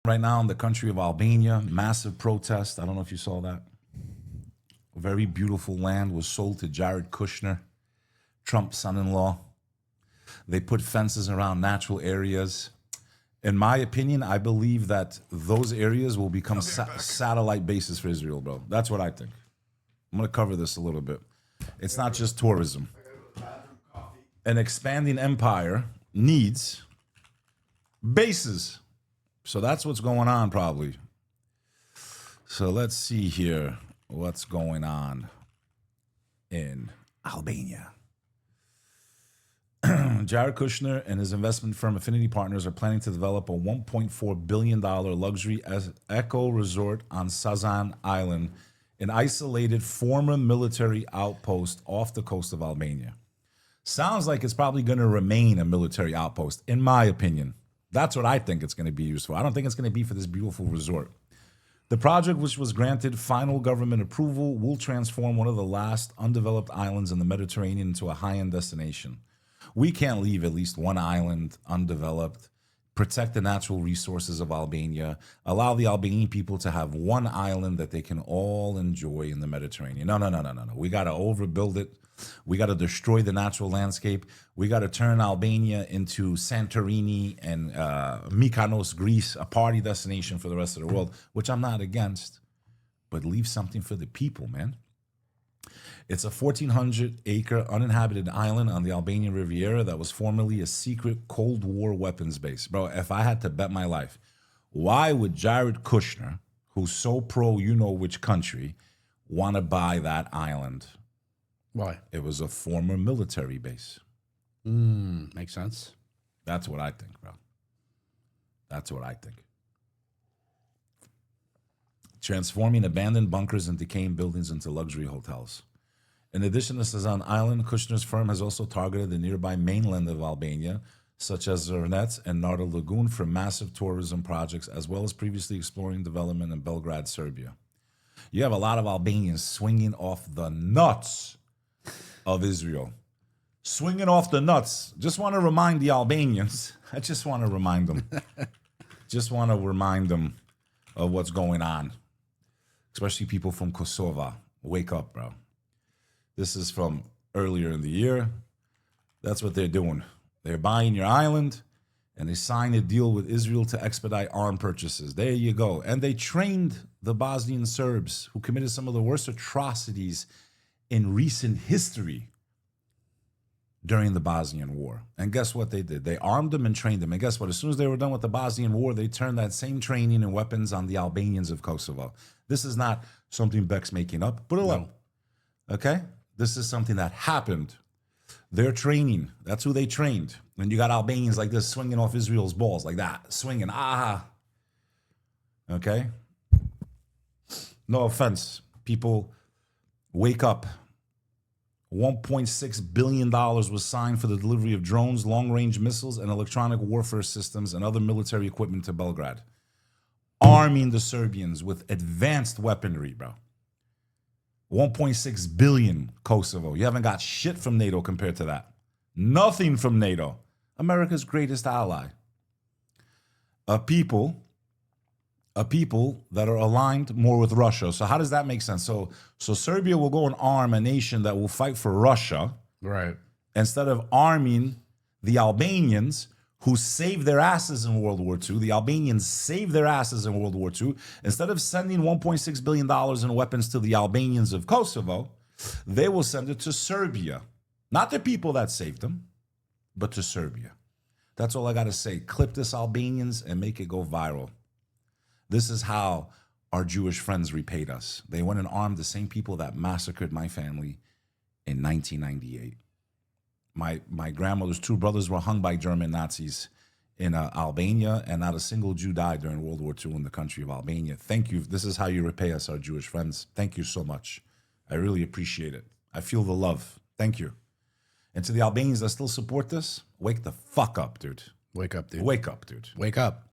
right now in the country of Albania. Massive protest. I don't know if you saw that. A very beautiful land was sold to Jared Kushner, Trump's son-in-law. They put fences around natural areas. In my opinion, I believe that those areas will become satellite bases for Israel, bro. That's what I think. I'm going to cover this a little bit. It's not just tourism. An expanding empire needs bases. So that's what's going on, probably. So let's see here what's going on in Albania. Jared Kushner and his investment firm Affinity Partners are planning to develop a $1.4 billion luxury eco resort on Sazan Island, an isolated former military outpost off the coast of Albania. Sounds like it's probably going to remain a military outpost, in my opinion. That's what I think it's going to be used for. I don't think it's going to be for this beautiful resort. The project, which was granted final government approval, will transform one of the last undeveloped islands in the Mediterranean into a high-end destination. We can't leave at least one island undeveloped, protect the natural resources of Albania, allow the Albanian people to have one island that they can all enjoy in the Mediterranean. No. We got to overbuild it. We got to destroy the natural landscape. We got to turn Albania into Santorini and Mykonos, Greece, a party destination for the rest of the world, which I'm not against, but leave something for the people, man. It's a 1,400-acre uninhabited island on the Albanian Riviera that was formerly a secret Cold War weapons base. Bro, if I had to bet my life, why would Jared Kushner, who's so pro you-know-which country, want to buy that island? Why? It was a former military base. Makes sense. That's what I think, bro. That's what I think. Transforming abandoned bunkers and decaying buildings into luxury hotels. In addition to Sazan Island, Kushner's firm has also targeted the nearby mainland of Albania, such as Zrnet and Narda Lagoon, for massive tourism projects, as well as previously exploring development in Belgrade, Serbia. You have a lot of Albanians swinging off the nuts of Israel. Swinging off the nuts. Just want to remind the Albanians. I just want to remind them. Just want to remind them of what's going on. Especially people from Kosovo. Wake up, bro. This is from earlier in the year. That's what they're doing. They're buying your island, and they signed a deal with Israel to expedite arm purchases. There you go. And they trained the Bosnian Serbs, who committed some of the worst atrocities in recent history during the Bosnian War. And guess what they did? They armed them and trained them. And guess what? As soon as they were done with the Bosnian War, they turned that same training and weapons on the Albanians of Kosovo. This is not something Beck's making up. Put it low. Okay? This is something that happened. They're training. That's who they trained. And you got Albanians like this swinging off Israel's balls like that. Swinging. Okay? No offense. People, wake up. $1.6 billion was signed for the delivery of drones, long-range missiles, and electronic warfare systems and other military equipment to Belgrade. Arming the Serbians with advanced weaponry, bro. 1.6 billion Kosovo. You haven't got shit from NATO compared to that. Nothing from NATO. America's greatest ally. A people that are aligned more with Russia. So how does that make sense? So Serbia will go and arm a nation that will fight for Russia. Right. Instead of arming the Albanians who saved their asses in World War II. The Albanians saved their asses in World War II. Instead of sending $1.6 billion in weapons to the Albanians of Kosovo, they will send it to Serbia. Not the people that saved them, but to Serbia. That's all I got to say. Clip this, Albanians, and make it go viral. This is how our Jewish friends repaid us. They went and armed the same people that massacred my family in 1998. My grandmother's two brothers were hung by German Nazis in Albania, and not a single Jew died during World War II in the country of Albania. Thank you. This is how you repay us, our Jewish friends. Thank you so much. I really appreciate it. I feel the love. Thank you. And to the Albanians that still support this, wake the fuck up, dude. Wake up, dude. Wake up, dude. Wake up.